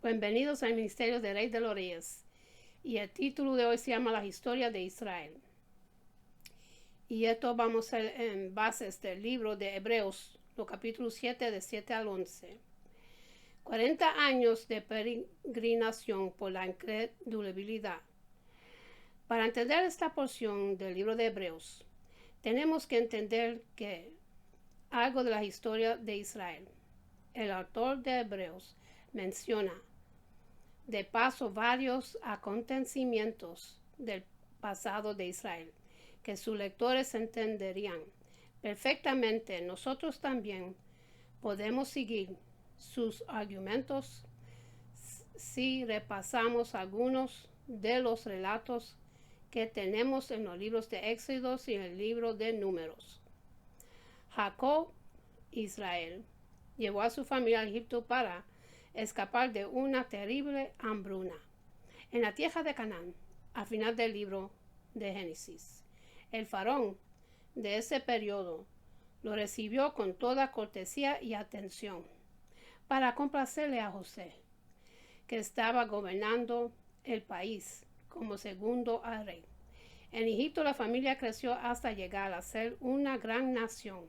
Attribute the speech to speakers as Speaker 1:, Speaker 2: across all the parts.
Speaker 1: Bienvenidos al Ministerio de Rey de los Reyes. Y el título de hoy se llama La Historia de Israel. Y esto vamos a hacer en bases del libro de Hebreos, los capítulos 7, de 7 al 11. 40 años de peregrinación por la incredulidad. Para entender esta porción del libro de Hebreos, tenemos que entender que algo de la historia de Israel. El autor de Hebreos menciona de paso varios acontecimientos del pasado de Israel que sus lectores entenderían perfectamente. Nosotros también podemos seguir sus argumentos si repasamos algunos de los relatos que tenemos en los libros de Éxodos y en el libro de Números. Jacob, Israel, llevó a su familia a Egipto para escapar de una terrible hambruna en la tierra de Canaán, al final del libro de Génesis. El faraón de ese periodo lo recibió con toda cortesía y atención para complacerle a José, que estaba gobernando el país como segundo al rey. En Egipto la familia creció hasta llegar a ser una gran nación.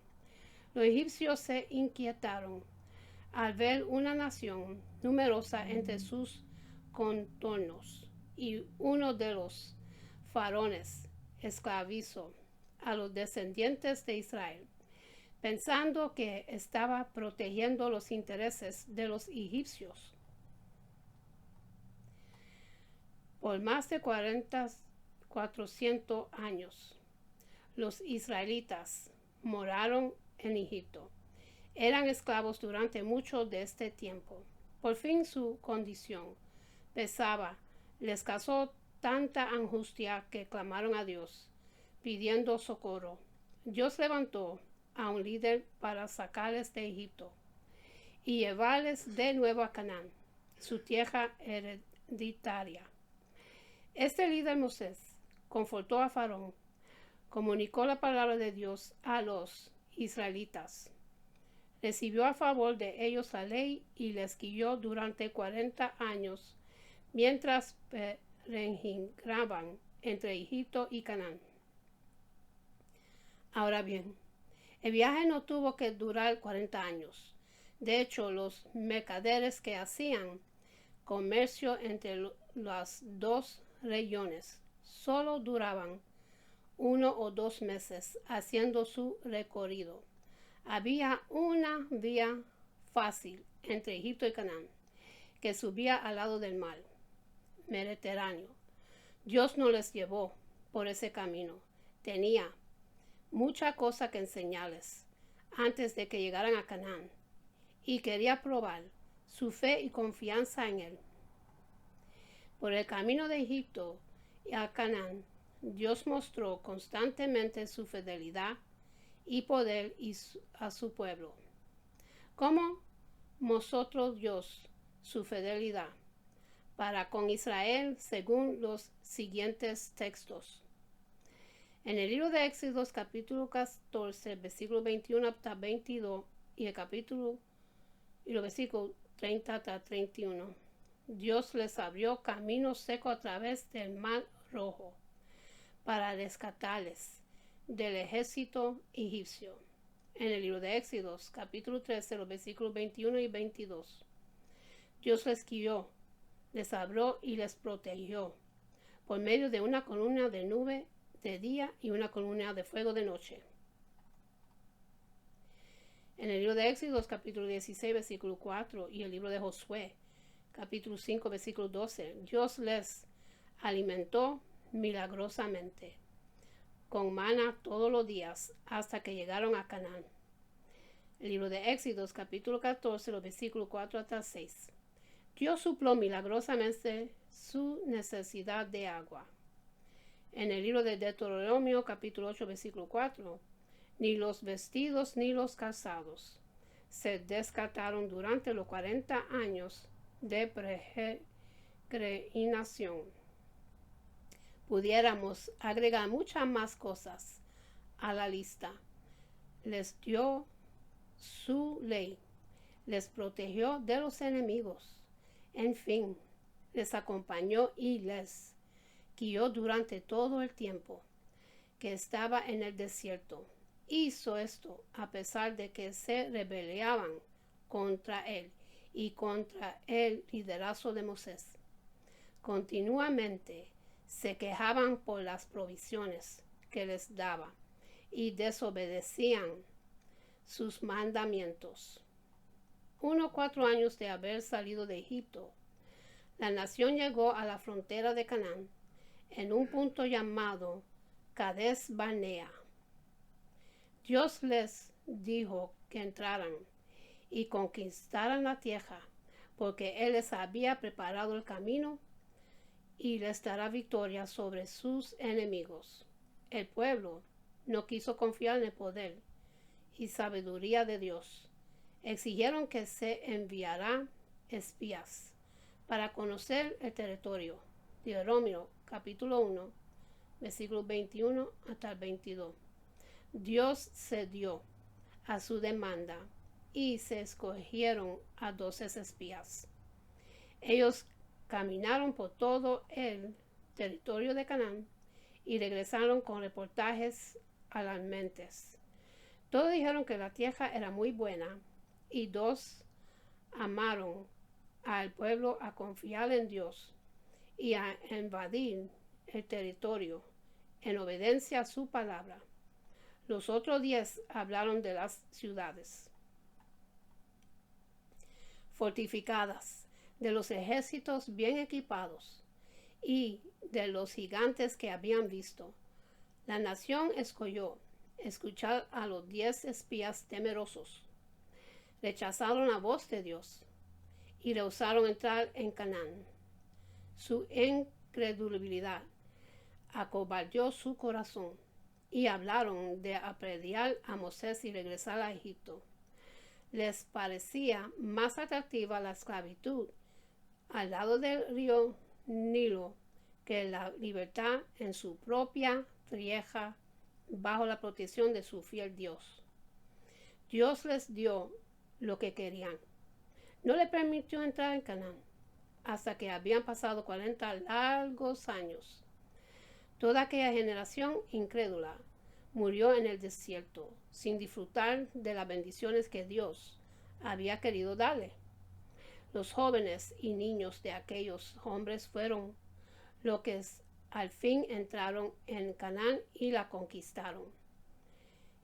Speaker 1: Los egipcios se inquietaron al ver una nación numerosa entre sus contornos, y uno de los faraones esclavizó a los descendientes de Israel, pensando que estaba protegiendo los intereses de los egipcios. Por más de 400 años, los israelitas moraron en Egipto. Eran esclavos durante mucho de este tiempo. Por fin su condición pesaba. Les causó tanta angustia que clamaron a Dios, pidiendo socorro. Dios levantó a un líder para sacarles de Egipto y llevarles de nuevo a Canaán, su tierra hereditaria. Este líder, Moisés, confortó a Faraón, comunicó la palabra de Dios a los israelitas. Recibió a favor de ellos la ley y les guió durante 40 años mientras peregrinaban entre Egipto y Canaán. Ahora bien, el viaje no tuvo que durar 40 años. De hecho, los mercaderes que hacían comercio entre las dos regiones solo duraban 1 o 2 meses haciendo su recorrido. Había una vía fácil entre Egipto y Canaán que subía al lado del mar Mediterráneo. Dios no les llevó por ese camino. Tenía mucha cosa que enseñarles antes de que llegaran a Canaán y quería probar su fe y confianza en él. Por el camino de Egipto a Canaán, Dios mostró constantemente su fidelidad y poder a su pueblo. ¿Cómo mostró Dios su fidelidad para con Israel según los siguientes textos? En el libro de Éxodos, capítulo 14, versículo 21 hasta 22, y los versículos 30 hasta 31, Dios les abrió camino seco a través del mar Rojo para rescatarles del ejército egipcio. En el libro de Éxodos, capítulo 13, los versículos 21 y 22, Dios les guió, les abrió y les protegió por medio de una columna de nube de día y una columna de fuego de noche. En el libro de Éxodos, capítulo 16, versículo 4, y el libro de Josué, capítulo 5, versículo 12, Dios les alimentó milagrosamente con maná todos los días hasta que llegaron a Canaán. El libro de Éxodos, capítulo 14, los versículos 4 hasta 6. Dios suplió milagrosamente su necesidad de agua. En el libro de Deuteronomio, capítulo 8, versículo 4, ni los vestidos ni los calzados se descartaron durante los 40 años de peregrinación. Pudiéramos agregar muchas más cosas a la lista. Les dio su ley, les protegió de los enemigos, En fin, les acompañó y les guió durante todo el tiempo que estaba en el desierto. Hizo esto a pesar de que se rebelaban contra él y contra el liderazgo de Moisés. Continuamente se quejaban por las provisiones que les daba y desobedecían sus mandamientos. 4 años de haber salido de Egipto, la nación llegó a la frontera de Canaán en un punto llamado Cades Barnea. Dios les dijo que entraran y conquistaran la tierra, porque Él les había preparado el camino y les dará victoria sobre sus enemigos. El pueblo no quiso confiar en el poder y sabiduría de Dios. Exigieron que se enviara espías para conocer el territorio. Deuteronomio capítulo 1, versículos 21 hasta el 22. Dios cedió a su demanda y se escogieron a 12 espías. Ellos caminaron por todo el territorio de Canaán y regresaron con reportajes alarmantes. Todos dijeron que la tierra era muy buena y 2 amaron al pueblo a confiar en Dios y a invadir el territorio en obediencia a su palabra. Los otros 10 hablaron de las ciudades fortificadas, de los ejércitos bien equipados y de los gigantes que habían visto. La nación escogió escuchar a los 10 espías temerosos. Rechazaron la voz de Dios y rehusaron entrar en Canaán. Su incredulidad acobardó su corazón y hablaron de apedrear a Moisés y regresar a Egipto. Les parecía más atractiva la esclavitud al lado del río Nilo que la libertad en su propia tierra bajo la protección de su fiel Dios. Dios les dio lo que querían. No le permitió entrar en Canaán hasta que habían pasado 40 largos años. Toda aquella generación incrédula murió en el desierto sin disfrutar de las bendiciones que Dios había querido darle. Los jóvenes y niños de aquellos hombres fueron los que al fin entraron en Canaán y la conquistaron.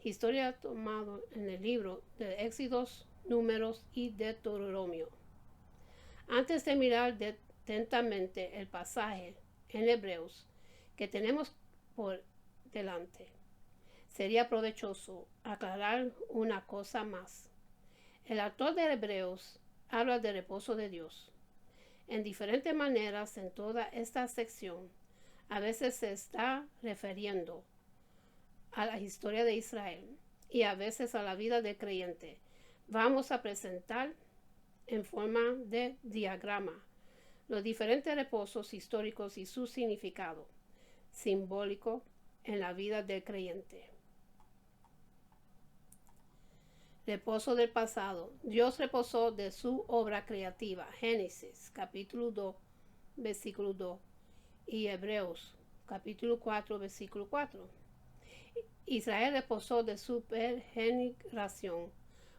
Speaker 1: Historia tomada en el libro de Éxodos, Números y Deuteronomio. Antes de mirar atentamente el pasaje en Hebreos que tenemos por delante, sería provechoso aclarar una cosa más. El autor de Hebreos habla del reposo de Dios. En diferentes maneras en toda esta sección, a veces se está refiriendo a la historia de Israel y a veces a la vida del creyente. Vamos a presentar en forma de diagrama los diferentes reposos históricos y su significado simbólico en la vida del creyente. Reposo del pasado. Dios reposó de su obra creativa. Génesis capítulo 2, versículo 2 y Hebreos capítulo 4, versículo 4. Israel reposó de su peregrinación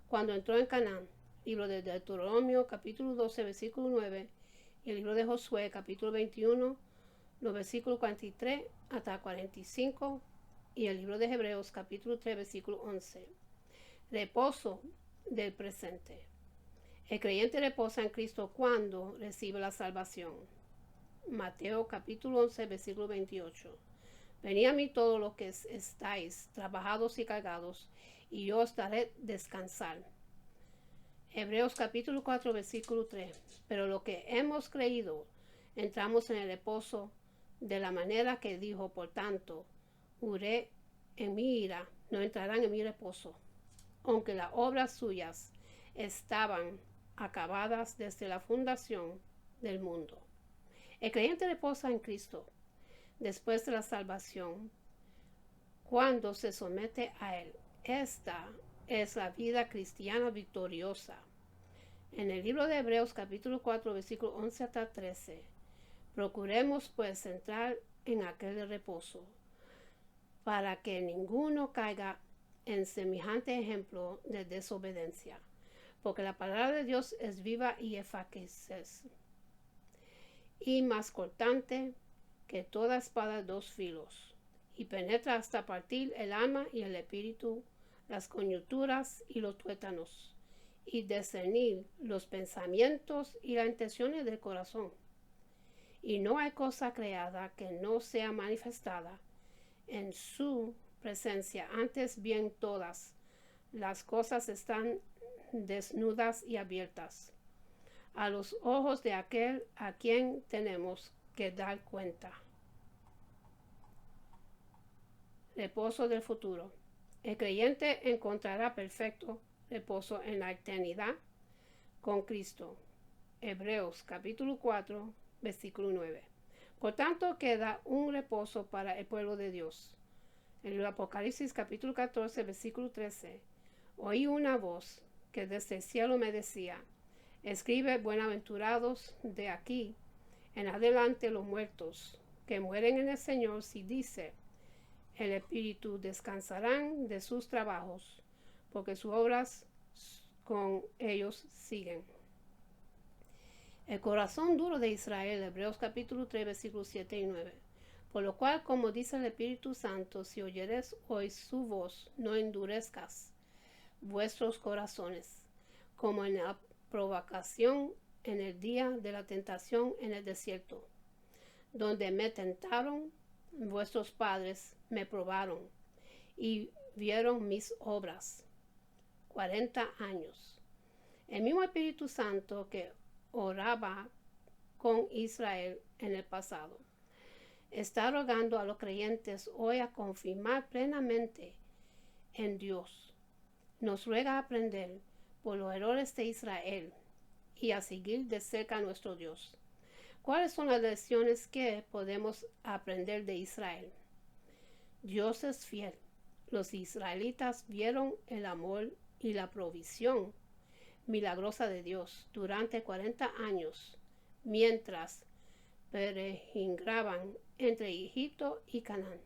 Speaker 1: cuando entró en Canaán. Libro de Deuteronomio capítulo 12, versículo 9 y el libro de Josué capítulo 21, los versículos 43 hasta 45 y el libro de Hebreos capítulo 3, versículo 11. Reposo del presente. El creyente reposa en Cristo cuando recibe la salvación. Mateo capítulo 11, versículo 28. Venid a mí todos los que estáis trabajados y cargados, y yo os daré descansar. Hebreos capítulo 4, versículo 3. Pero lo que hemos creído, entramos en el reposo de la manera que dijo, por tanto, juré en mi ira, no entrarán en mi reposo, aunque las obras suyas estaban acabadas desde la fundación del mundo. El creyente reposa en Cristo después de la salvación cuando se somete a Él. Esta es la vida cristiana victoriosa. En el libro de Hebreos capítulo 4 versículo 11 hasta 13, procuremos pues entrar en aquel reposo, para que ninguno caiga en semejante ejemplo de desobediencia, porque la palabra de Dios es viva y eficaz, y más cortante que toda espada de dos filos, y penetra hasta partir el alma y el espíritu, las coyunturas y los tuétanos, y discernir los pensamientos y las intenciones del corazón. Y no hay cosa creada que no sea manifestada en su presencia, antes bien todas las cosas están desnudas y abiertas a los ojos de aquel a quien tenemos que dar cuenta. Reposo del futuro. El creyente encontrará perfecto reposo en la eternidad con Cristo. Hebreos capítulo 4, versículo 9. Por tanto, queda un reposo para el pueblo de Dios. En el Apocalipsis capítulo 14, versículo 13, oí una voz que desde el cielo me decía: escribe, buenaventurados de aquí en adelante los muertos que mueren en el Señor, si dice el Espíritu, descansarán de sus trabajos, porque sus obras con ellos siguen. El corazón duro de Israel, Hebreos capítulo 3, versículos 7 y 9. Por lo cual, como dice el Espíritu Santo, si oyeres hoy su voz, no endurezcas vuestros corazones, como en la provocación en el día de la tentación en el desierto, donde me tentaron vuestros padres, me probaron y vieron mis obras 40 años. El mismo Espíritu Santo que oraba con Israel en el pasado está rogando a los creyentes hoy a confirmar plenamente en Dios. Nos ruega a aprender por los errores de Israel y a seguir de cerca a nuestro Dios. ¿Cuáles son las lecciones que podemos aprender de Israel? Dios es fiel. Los israelitas vieron el amor y la provisión milagrosa de Dios durante 40 años, mientras peregrinaban entre Egipto y Canaán.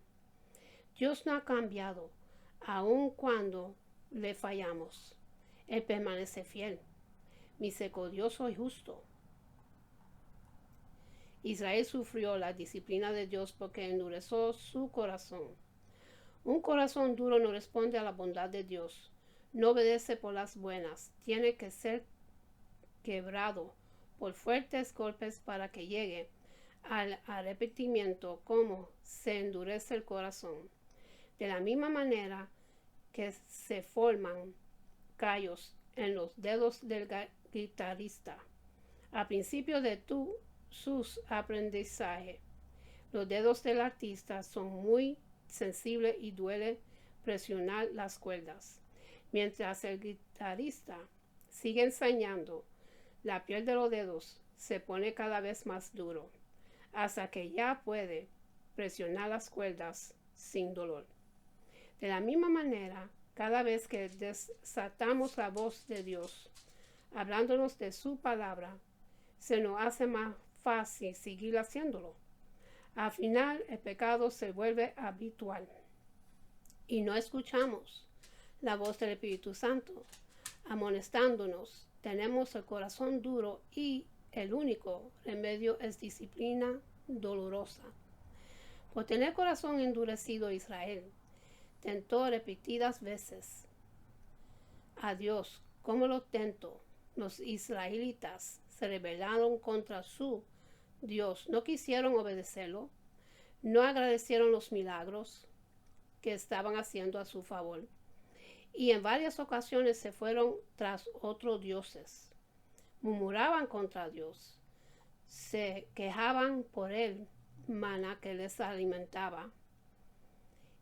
Speaker 1: Dios no ha cambiado, aun cuando le fallamos. Él permanece fiel, misericordioso y justo. Israel sufrió la disciplina de Dios porque endureció su corazón. Un corazón duro no responde a la bondad de Dios, no obedece por las buenas, tiene que ser quebrado por fuertes golpes para que llegue al arrepentimiento, como se endurece el corazón. De la misma manera que se forman callos en los dedos del guitarrista al principio de sus aprendizajes, los dedos del artista son muy sensibles y duele presionar las cuerdas. Mientras el guitarrista sigue ensayando, la piel de los dedos se pone cada vez más duro, hasta que ya puede presionar las cuerdas sin dolor. De la misma manera, cada vez que desatamos la voz de Dios, hablándonos de su palabra, se nos hace más fácil seguir haciéndolo. Al final, el pecado se vuelve habitual y no escuchamos la voz del Espíritu Santo amonestándonos. Tenemos el corazón duro y el único remedio es disciplina dolorosa. Por tener corazón endurecido, Israel tentó repetidas veces a Dios. Como lo tentó, los israelitas se rebelaron contra su Dios, no quisieron obedecerlo, no agradecieron los milagros que estaban haciendo a su favor, y en varias ocasiones se fueron tras otros dioses, murmuraban contra Dios, se quejaban por el maná que les alimentaba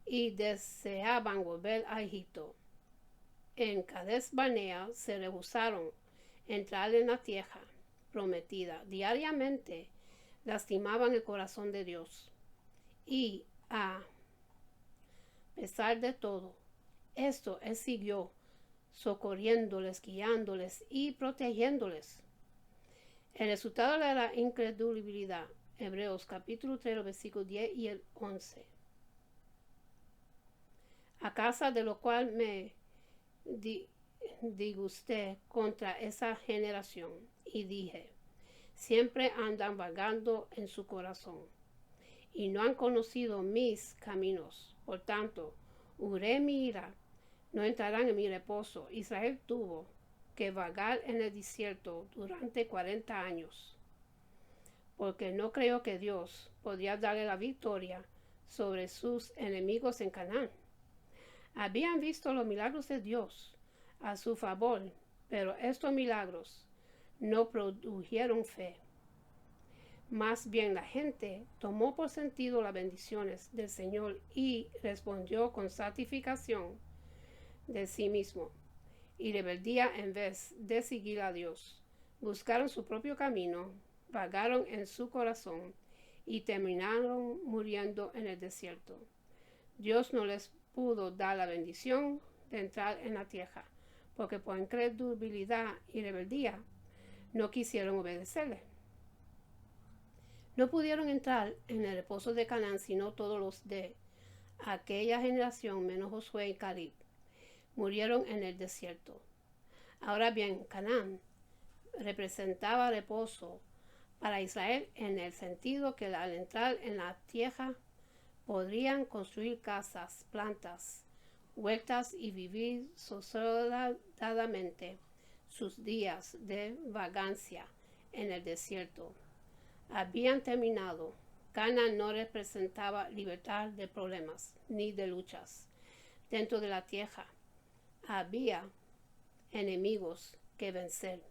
Speaker 1: y deseaban volver a Egipto. En Cades Barnea se rehusaron entrar en la tierra prometida. Diariamente lastimaban el corazón de Dios. Y a pesar de todo esto, Él siguió socorriéndoles, guiándoles y protegiéndoles. El resultado de la incredulidad. Hebreos capítulo 3, versículos 10 y el 11. A causa de lo cual me disgusté contra esa generación y dije, siempre andan vagando en su corazón y no han conocido mis caminos. Por tanto, juré mi ira, no entrarán en mi reposo. Israel tuvo que vagar en el desierto durante 40 años, porque no creyó que Dios podía darle la victoria sobre sus enemigos en Canaán. Habían visto los milagros de Dios a su favor, pero estos milagros no produjeron fe. Más bien la gente tomó por sentido las bendiciones del Señor y respondió con santificación de sí mismo y rebeldía en vez de seguir a Dios. Buscaron su propio camino, vagaron en su corazón y terminaron muriendo en el desierto. Dios no les pudo dar la bendición de entrar en la tierra, porque por incredulidad y rebeldía no quisieron obedecerle. No pudieron entrar en el reposo de Canaán sino todos los de aquella generación, menos Josué y Caleb, murieron en el desierto. Ahora bien, Canaán representaba reposo para Israel en el sentido que al entrar en la tierra podrían construir casas, plantas, huertas y vivir sosegadamente sus días de vagancia en el desierto. Habían terminado. Canaán no representaba libertad de problemas ni de luchas. Dentro de la tierra había enemigos que vencer,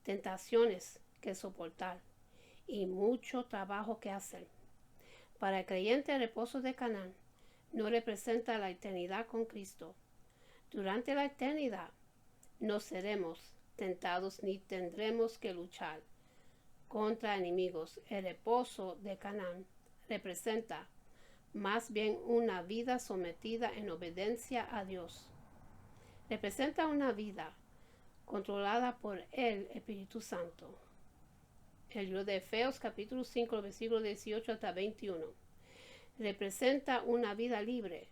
Speaker 1: tentaciones que soportar y mucho trabajo que hacer. Para el creyente, el reposo de Canaán no representa la eternidad con Cristo. Durante la eternidad no seremos tentados ni tendremos que luchar contra enemigos. El reposo de Canaán representa más bien una vida sometida en obediencia a Dios. Representa una vida controlada por el Espíritu Santo. El libro de Efesios capítulo 5, versículos 18 hasta 21. Representa una vida libre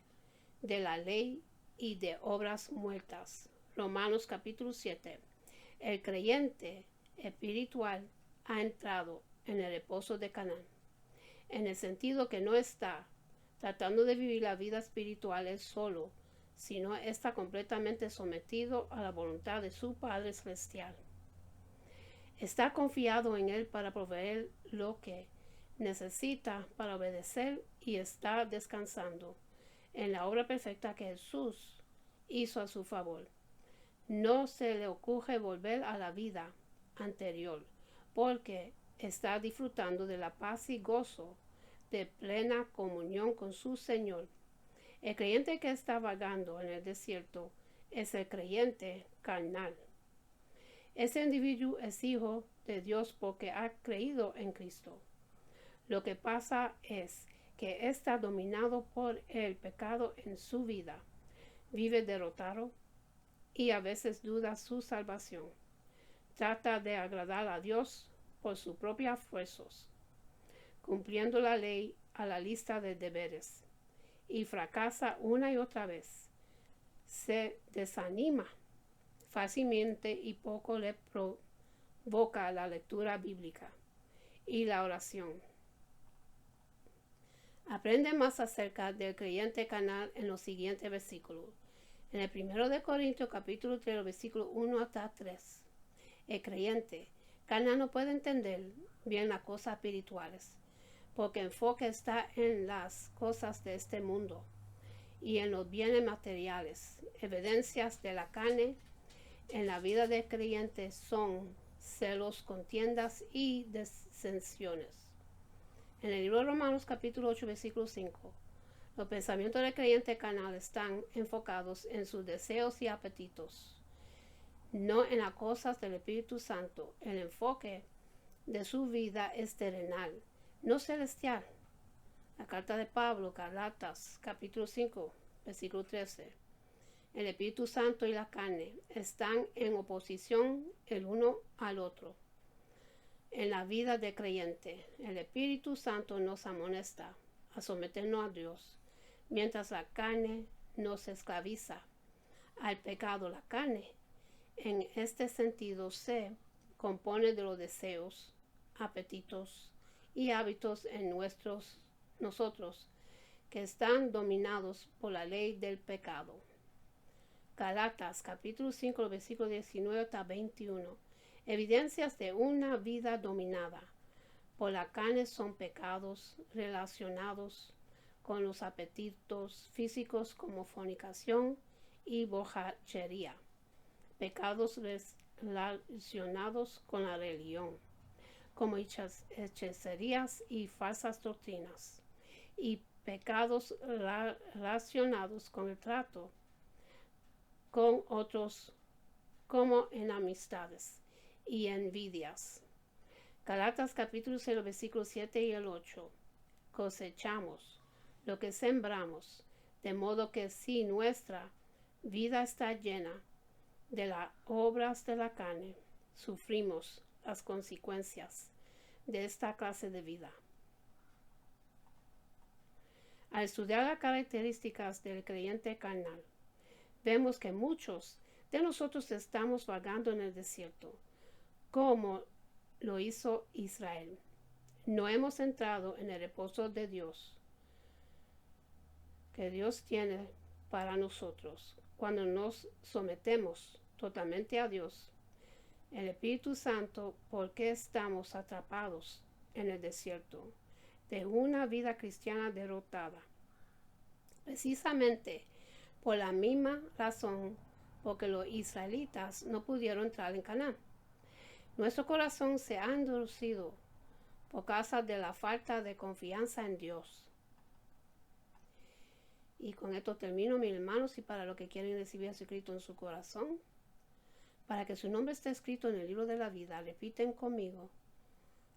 Speaker 1: de la ley y de obras muertas. Romanos capítulo 7. El creyente espiritual ha entrado en el reposo de Canaán, en el sentido que no está tratando de vivir la vida espiritual él solo, sino está completamente sometido a la voluntad de su Padre Celestial. Está confiado en Él para proveer lo que necesita para obedecer y está descansando en la obra perfecta que Jesús hizo a su favor. No se le ocurre volver a la vida anterior, porque está disfrutando de la paz y gozo de plena comunión con su Señor. El creyente que está vagando en el desierto es el creyente carnal. Ese individuo es hijo de Dios porque ha creído en Cristo. Lo que pasa es que está dominado por el pecado en su vida. Vive derrotado y a veces duda su salvación. Trata de agradar a Dios por sus propios esfuerzos, cumpliendo la ley a la lista de deberes, y fracasa una y otra vez. Se desanima fácilmente y poco le provoca la lectura bíblica y la oración. Aprende más acerca del creyente carnal en los siguientes versículos. En el 1 de Corintios capítulo 3, versículos 1 hasta 3. El creyente carnal no puede entender bien las cosas espirituales, porque el enfoque está en las cosas de este mundo y en los bienes materiales. Evidencias de la carne en la vida del creyente son celos, contiendas y disensiones. En el libro de Romanos capítulo 8, versículo 5, los pensamientos del creyente carnal están enfocados en sus deseos y apetitos, no en las cosas del Espíritu Santo. El enfoque de su vida es terrenal, no celestial. La carta de Pablo, Galatas, capítulo 5, versículo 13. El Espíritu Santo y la carne están en oposición el uno al otro. En la vida de creyente, el Espíritu Santo nos amonesta a someternos a Dios, mientras la carne nos esclaviza al pecado. La carne, en este sentido, se compone de los deseos, apetitos y hábitos en nosotros que están dominados por la ley del pecado. Galatas capítulo 5, versículo 19 hasta 21. Evidencias de una vida dominada por la carne son pecados relacionados con los apetitos físicos como fornicación y borrachería, pecados relacionados con la religión, como hechicerías y falsas doctrinas, y pecados relacionados con el trato con otros, como enemistades y envidias. Galatas capítulo 6, versículos 7 y el 8. Cosechamos lo que sembramos, de modo que si nuestra vida está llena de las obras de la carne, sufrimos las consecuencias de esta clase de vida. Al estudiar las características del creyente carnal, vemos que muchos de nosotros estamos vagando en el desierto, como lo hizo Israel. No hemos entrado en el reposo de Dios, que Dios tiene para nosotros. Cuando nos sometemos totalmente a Dios, el Espíritu Santo, porque estamos atrapados en el desierto de una vida cristiana derrotada. Precisamente por la misma razón porque los israelitas no pudieron entrar en Canaán. Nuestro corazón se ha endurecido por causa de la falta de confianza en Dios. Y con esto termino, mis hermanos, y para los que quieren recibir a Jesucristo en su corazón, para que su nombre esté escrito en el libro de la vida, repiten conmigo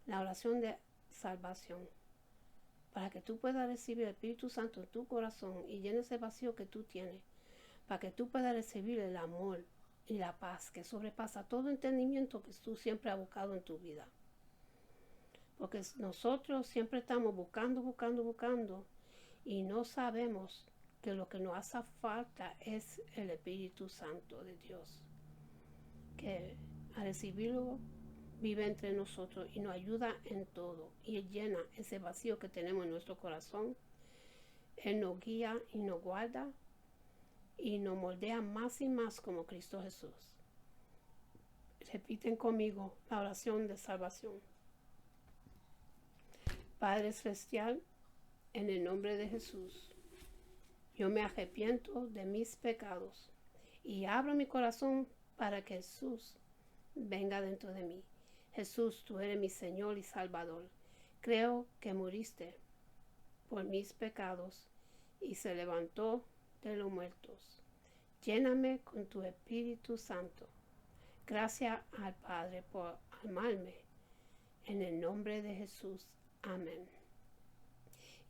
Speaker 1: la oración de salvación, para que tú puedas recibir el Espíritu Santo en tu corazón y llenes ese vacío que tú tienes, para que tú puedas recibir el amor y la paz que sobrepasa todo entendimiento que tú siempre has buscado en tu vida. Porque nosotros siempre estamos buscando y no sabemos que lo que nos hace falta es el Espíritu Santo de Dios, que al recibirlo vive entre nosotros y nos ayuda en todo y Él llena ese vacío que tenemos en nuestro corazón. Él nos guía y nos guarda y nos moldea más y más como Cristo Jesús. Repiten conmigo la oración de salvación. Padre Celestial, en el nombre de Jesús, yo me arrepiento de mis pecados y abro mi corazón para que Jesús venga dentro de mí. Jesús, tú eres mi Señor y Salvador. Creo que muriste por mis pecados y se levantó de los muertos. Lléname con tu Espíritu Santo. Gracias al Padre por amarme. En el nombre de Jesús. Amén.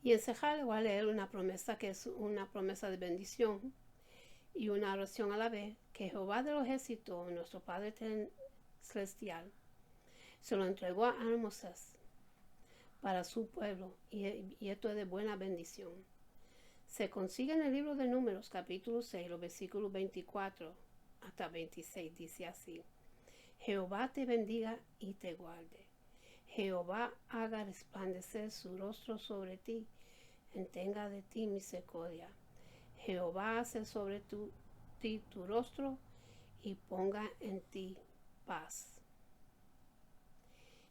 Speaker 1: Y en Sejal voy a leer una promesa que es una promesa de bendición y una oración a la vez, que Jehová de los ejércitos, nuestro Padre Celestial, se lo entregó a Moisés para su pueblo, y esto es de buena bendición. Se consigue en el libro de Números, capítulo 6, los versículos 24 hasta 26, dice así: Jehová te bendiga y te guarde. Jehová haga resplandecer su rostro sobre ti, tenga de ti misericordia. Jehová hace sobre ti tu rostro y ponga en ti paz.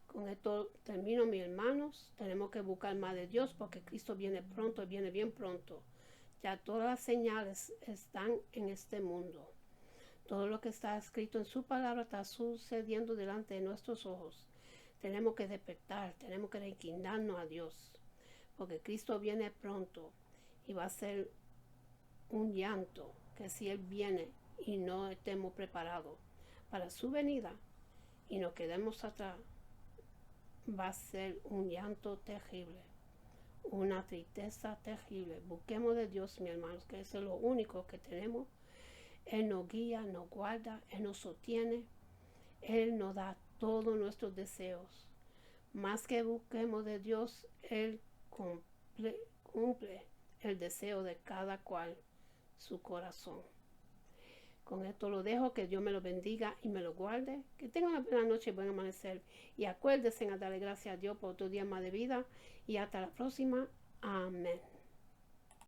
Speaker 1: Con esto termino, mis hermanos. Tenemos que buscar más de Dios porque Cristo viene pronto, viene bien pronto. Ya todas las señales están en este mundo. Todo lo que está escrito en su palabra está sucediendo delante de nuestros ojos. Tenemos que despertar, tenemos que inclinarnos a Dios, porque Cristo viene pronto y va a ser un llanto, que si Él viene y no estemos preparados para su venida y nos quedemos atrás, va a ser un llanto terrible, una tristeza terrible. Busquemos de Dios, mis hermanos, que eso es lo único que tenemos Él nos guía, nos guarda, Él nos sostiene, Él nos da todos nuestros deseos. Más que busquemos de Dios, Él cumple el deseo de cada cual su corazón. Con esto lo dejo, que Dios me lo bendiga y me lo guarde. Que tengan una buena noche y buen amanecer. Y acuérdense a darle gracias a Dios por otro día más de vida. Y hasta la próxima. Amén.